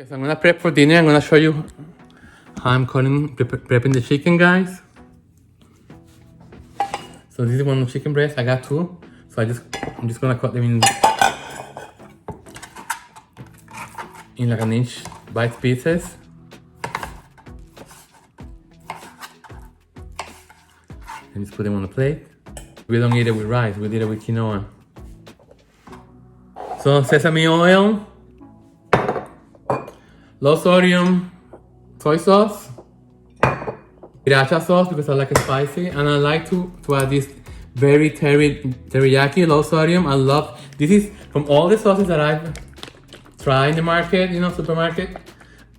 Okay, so I'm gonna prep for dinner. I'm gonna show you how I'm prepping the chicken, guys. So this is one chicken breast. I got two. So I'm just gonna cut them in like an inch bite pieces. And just put them on the plate. We don't eat it with rice, we eat it with quinoa. So sesame oil, low sodium soy sauce, sriracha sauce because I like it spicy, and I like to add this very teriyaki low sodium. I love this. Is from all the sauces that I've tried in the market, supermarket,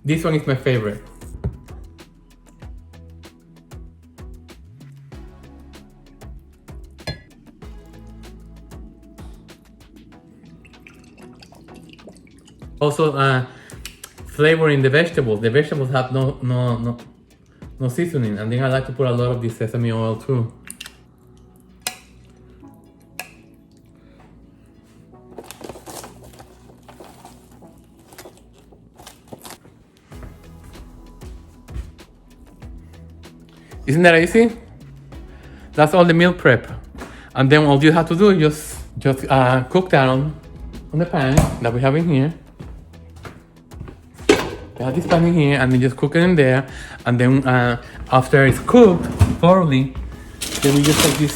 this one is my favorite. Also, flavoring the vegetables. The vegetables have no seasoning, and then I like to put a lot of this sesame oil too. Isn't that easy? That's all the meal prep, and then all you have to do is just cook that on the pan that we have in here. We have this pan in here, and then just cook it in there, and then after it's cooked thoroughly, then we just take this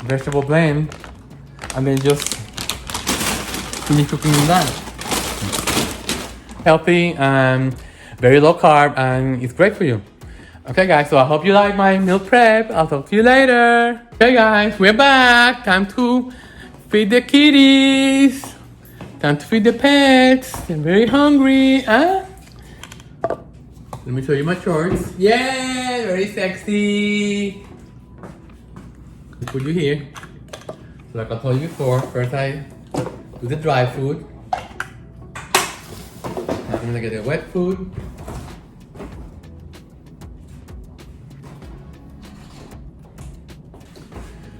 vegetable blend, and then just finish cooking that. Healthy and very low carb, and it's great for you. Okay guys, so I hope you like my meal prep. I'll talk to you later. Okay guys, we're back. Time to feed the kitties. Time to feed the pets. They're very hungry, huh? Let me show you my shorts. Yeah, very sexy. Put you here. So like I told you before, first I do the dry food. Now I'm gonna get the wet food.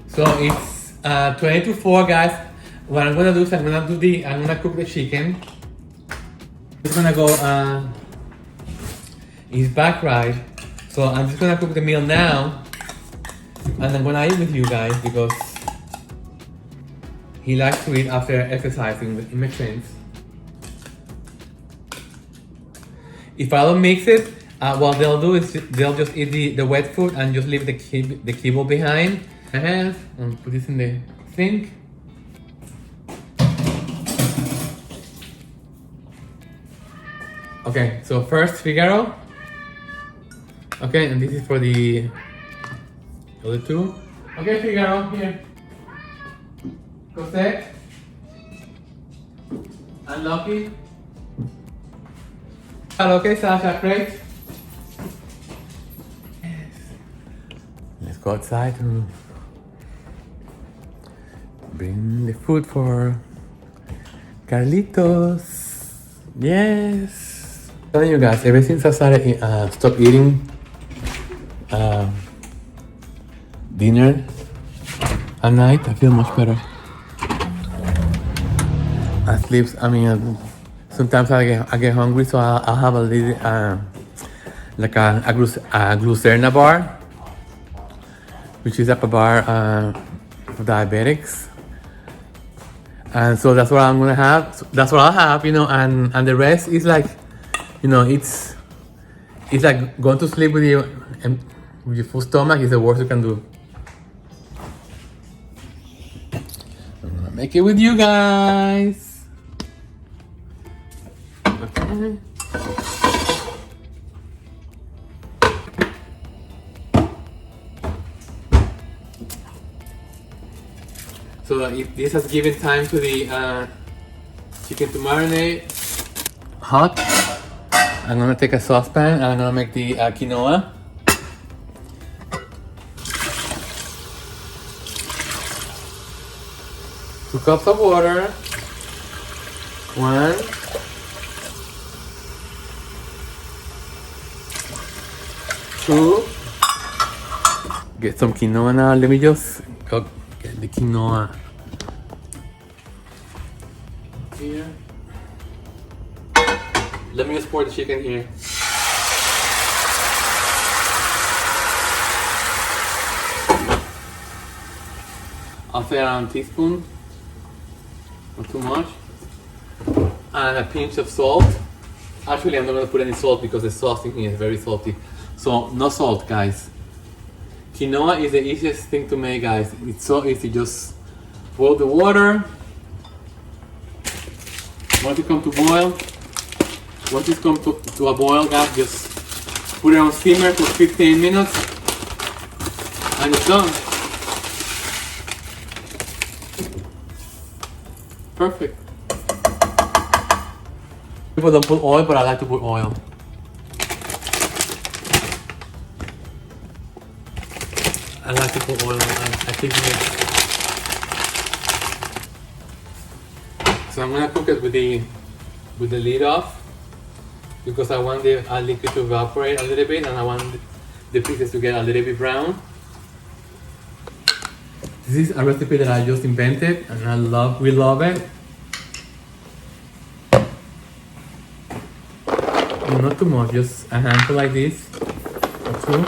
So it's 20 to 4, guys. What I'm gonna do is I'm gonna cook the chicken. It's gonna go his back right. So I'm just gonna cook the meal now, and I'm gonna eat with you guys because he likes to eat after exercising. It makes sense. If I don't mix it, what they'll do is they'll just eat the wet food and just leave the kibble behind. And put this in the sink. Okay, so first Figaro. Okay, and this is for the other two. Okay, Figaro, here. Cosette. And Lucky. Okay, Sasha, great. Yes. Let's go outside to bring the food for Carlitos. Yes. I'm telling you guys, ever since I started stop eating dinner at night, I feel much better. I sleep. Sometimes I get hungry, so I'll have a little like a glucerna bar, which is like a bar for diabetics. And so that's what I'm gonna have. So that's what I'll have, and the rest is like, it's like going to sleep with your full stomach is the worst you can do. I'm gonna make it with you guys. Okay. So if this has given time to the chicken to marinate hot, I'm gonna take a saucepan and I'm gonna make the quinoa. 2 cups of water. 1. 2. Get some quinoa now. Let me just go get the quinoa here. Let me just pour the chicken here. I'll say around a teaspoon, not too much. And a pinch of salt. Actually, I'm not gonna put any salt because the sauce in here is very salty. So no salt, guys. Quinoa is the easiest thing to make, guys. It's so easy. Just boil the water. Once it comes to boil, once it comes to a boil, guys, just put it on simmer for 15 minutes, and it's done. Perfect. People don't put oil, but I like to put oil. I like to put oil. I think so. I'm gonna cook it with the lid off because I want the liquid to evaporate a little bit, and I want the pieces to get a little bit brown. This is a recipe that I just invented, and we love it. Not too much, just a handful like this, or two.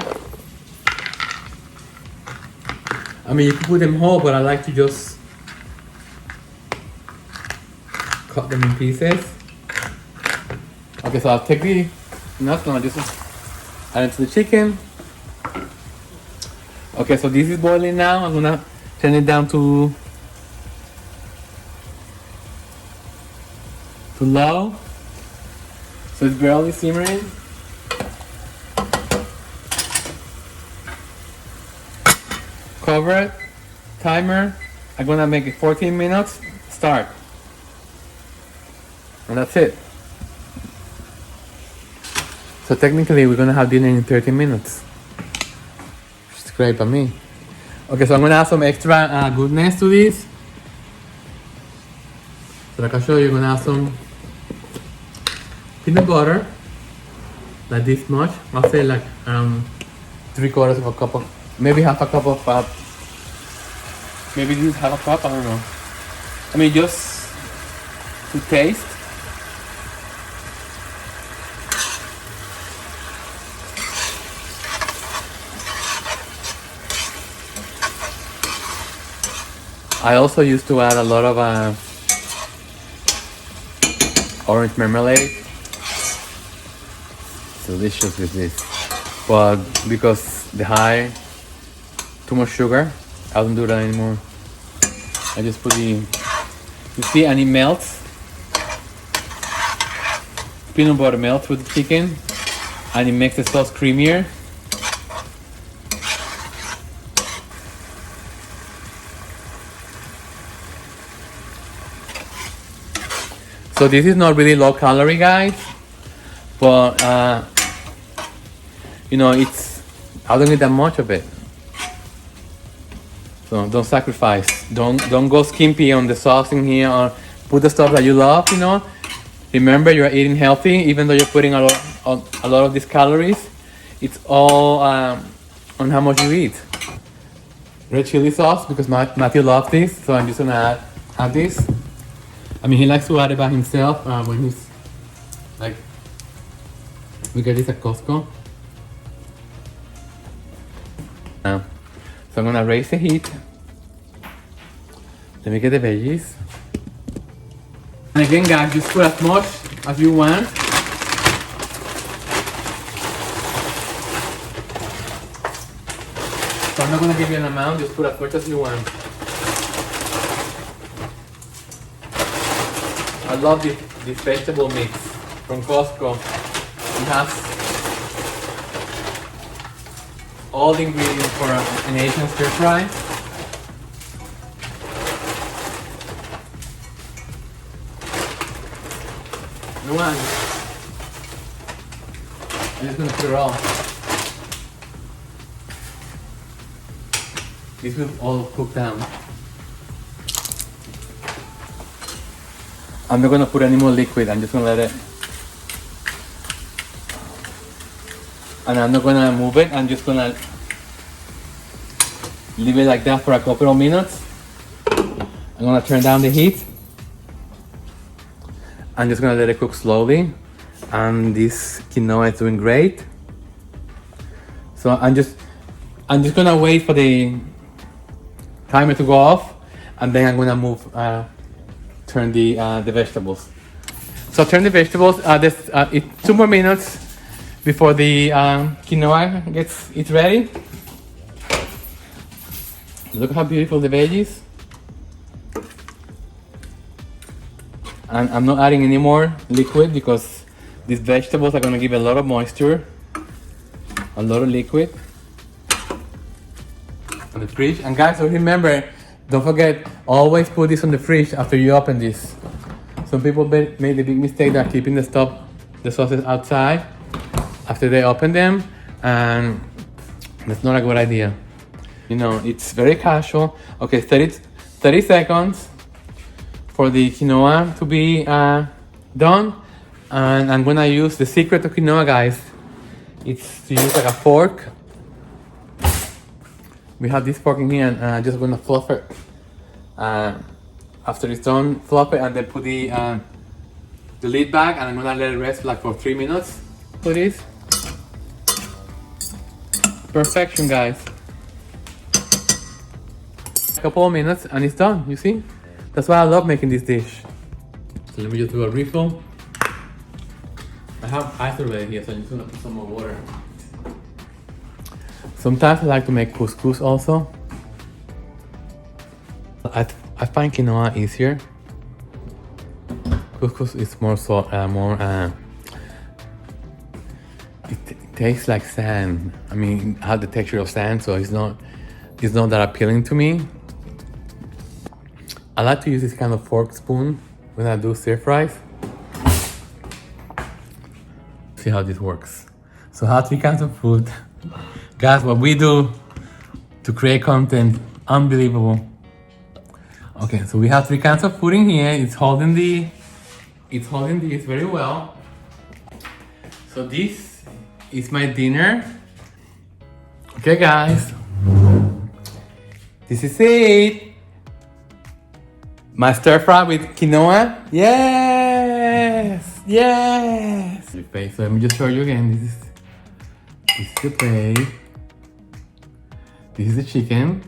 I mean, you can put them whole, but I like to just cut them in pieces. Okay, so I'll take the nuts and I'll just add it to the chicken. Okay, so this is boiling now. I'm gonna turn it down to low. So it's barely simmering. Cover it, timer. I'm gonna make it 14 minutes, start. And that's it. So technically we're gonna have dinner in 30 minutes. Which is great by me. Okay, so I'm gonna add some extra goodness to this. So like I show you, I'm gonna add some peanut butter, like this much. I'll say like 3/4 of a cup of, maybe half a cup of, maybe this is half a cup, I don't know. I mean, just to taste. I also used to add a lot of orange marmalade. It's delicious with this, but because too much sugar, I don't do that anymore. I just put you see, and it melts. Peanut butter melts with the chicken, and it makes the sauce creamier. So this is not really low calorie, guys, but you know, I don't need that much of it. So don't sacrifice. Don't go skimpy on the sauce in here, or put the stuff that you love. You know, remember you're eating healthy, even though you're putting a lot of these calories. It's all on how much you eat. Red chili sauce, because Matthew loves this, so I'm just gonna add this. I mean, he likes to add it by himself when he's like, we get this at Costco. So I'm gonna raise the heat. Let me get the veggies. And again, guys, just put as much as you want. So I'm not gonna give you an amount, just put as much as you want. I love this vegetable mix from Costco. It has all the ingredients for an Asian stir fry. No one. I'm just gonna put it all. This will all cook down. I'm not gonna put any more liquid. I'm just gonna let it, and I'm not gonna move it. I'm just gonna leave it like that for a couple of minutes. I'm gonna turn down the heat. I'm just gonna let it cook slowly, and this quinoa is doing great. So I'm just gonna wait for the timer to go off, and then I'm gonna turn the vegetables. So turn the vegetables. It's 2 more minutes before the quinoa it's ready. Look how beautiful the veggies. And I'm not adding any more liquid because these vegetables are gonna give a lot of moisture, a lot of liquid. On the fridge. And guys, so remember, don't forget, always put this on the fridge after you open this. Some people made the big mistake that keeping the sauces outside after they open them, and that's not a good idea. You know, it's very casual. Okay, 30 seconds for the quinoa to be done. And I'm gonna use the secret to quinoa, guys. It's to use like a fork. We have this fork in here, and I'm just gonna fluff it. After it's done, fluff it, and then put the lid back, and I'm gonna let it rest like for 3 minutes. For this. Perfection, guys. A couple of minutes and it's done, you see? That's why I love making this dish. So let me just do a refill. I have ice already here, so I'm just gonna put some more water. Sometimes I like to make couscous also. I find quinoa easier. Couscous is more it tastes like sand. I mean, it has the texture of sand, so it's not that appealing to me. I like to use this kind of fork spoon when I do stir fries. See how this works. So I have 3 kinds of food. Guys, what we do to create content, unbelievable. Okay, so we have 3 kinds of food in here. It's holding this very well. So this is my dinner. Okay, guys. This is it. My stir fry with quinoa. Yes, yes. So let me just show you again. This is the plate. This is the chicken.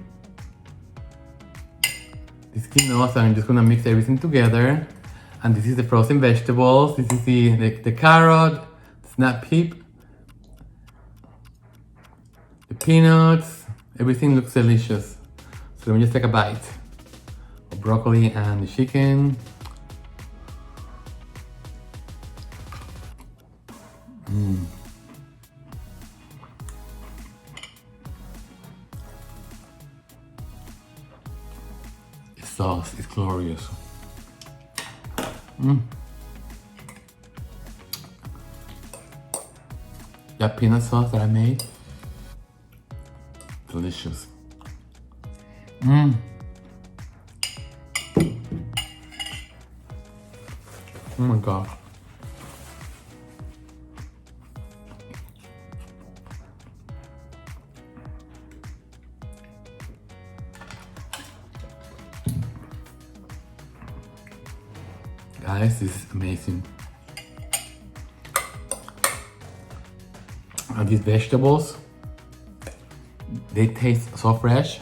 This quinoa. So I'm just gonna mix everything together. And this is the frozen vegetables. This is the carrot, the snap pea, the peanuts. Everything looks delicious. So let me just take a bite. Broccoli and the chicken. The sauce is glorious. That peanut sauce that I made, delicious. Oh my god. Guys, this is amazing. And these vegetables, they taste so fresh.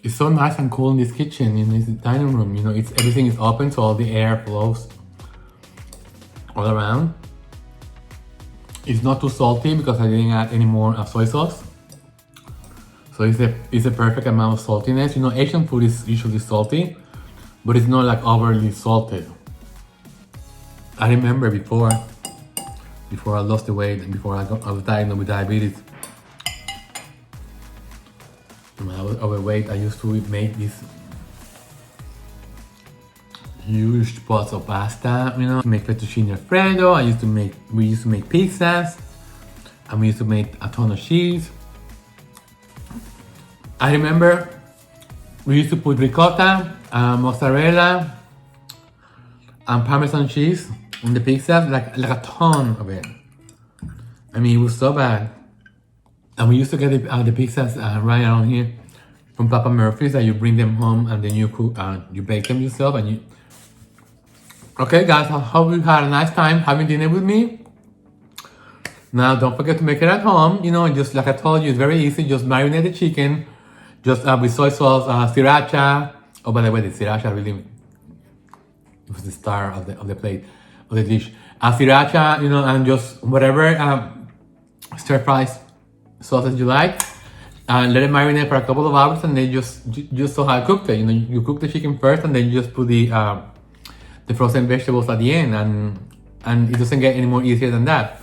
It's so nice and cool in this kitchen, in this dining room. You know, everything is open, so all the air flows all around. It's not too salty because I didn't add any more soy sauce. So it's a perfect amount of saltiness. You know, Asian food is usually salty, but it's not like overly salted. I remember before I lost the weight and before I was diagnosed with diabetes, when I was overweight, I used to make these huge pots of pasta, you know, make fettuccine alfredo. We used to make pizzas, and we used to make a ton of cheese. I remember we used to put ricotta, mozzarella, and Parmesan cheese on the pizza, like a ton of it. I mean, it was so bad. And we used to get the pizzas right around here from Papa Murphy's, that you bring them home and then you cook, you bake them yourself. And you. Okay, guys, I hope you had a nice time having dinner with me. Now, don't forget to make it at home. You know, just like I told you, it's very easy. Just marinate the chicken, just with soy sauce, sriracha. Oh, by the way, the sriracha really was the star of the plate, of the dish. Sriracha, you know, and just whatever stir fry sauces you like, and let it marinate for a couple of hours, and then just so I cooked it. You know, you cook the chicken first, and then you just put the frozen vegetables at the end, and it doesn't get any more easier than that.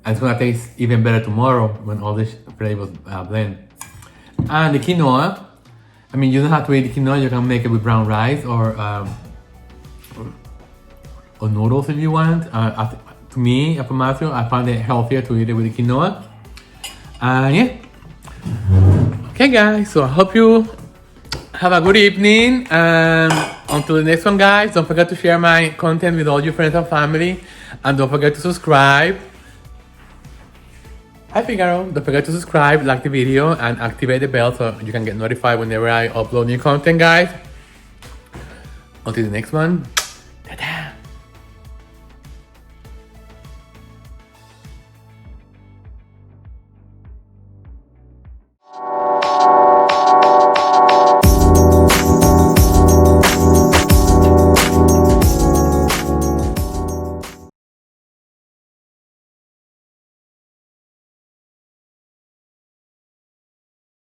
And it's gonna taste even better tomorrow when all these flavors blend. And the quinoa, I mean, you don't have to eat the quinoa. You can make it with brown rice or noodles if you want. To me, for Matthew, I find it healthier to eat it with the quinoa. Yeah. Okay, guys. So I hope you have a good evening. Until the next one, guys. Don't forget to share my content with all your friends and family, and don't forget to subscribe. Hi Figaro, don't forget to subscribe, like the video, and activate the bell so you can get notified whenever I upload new content, guys. Until the next one,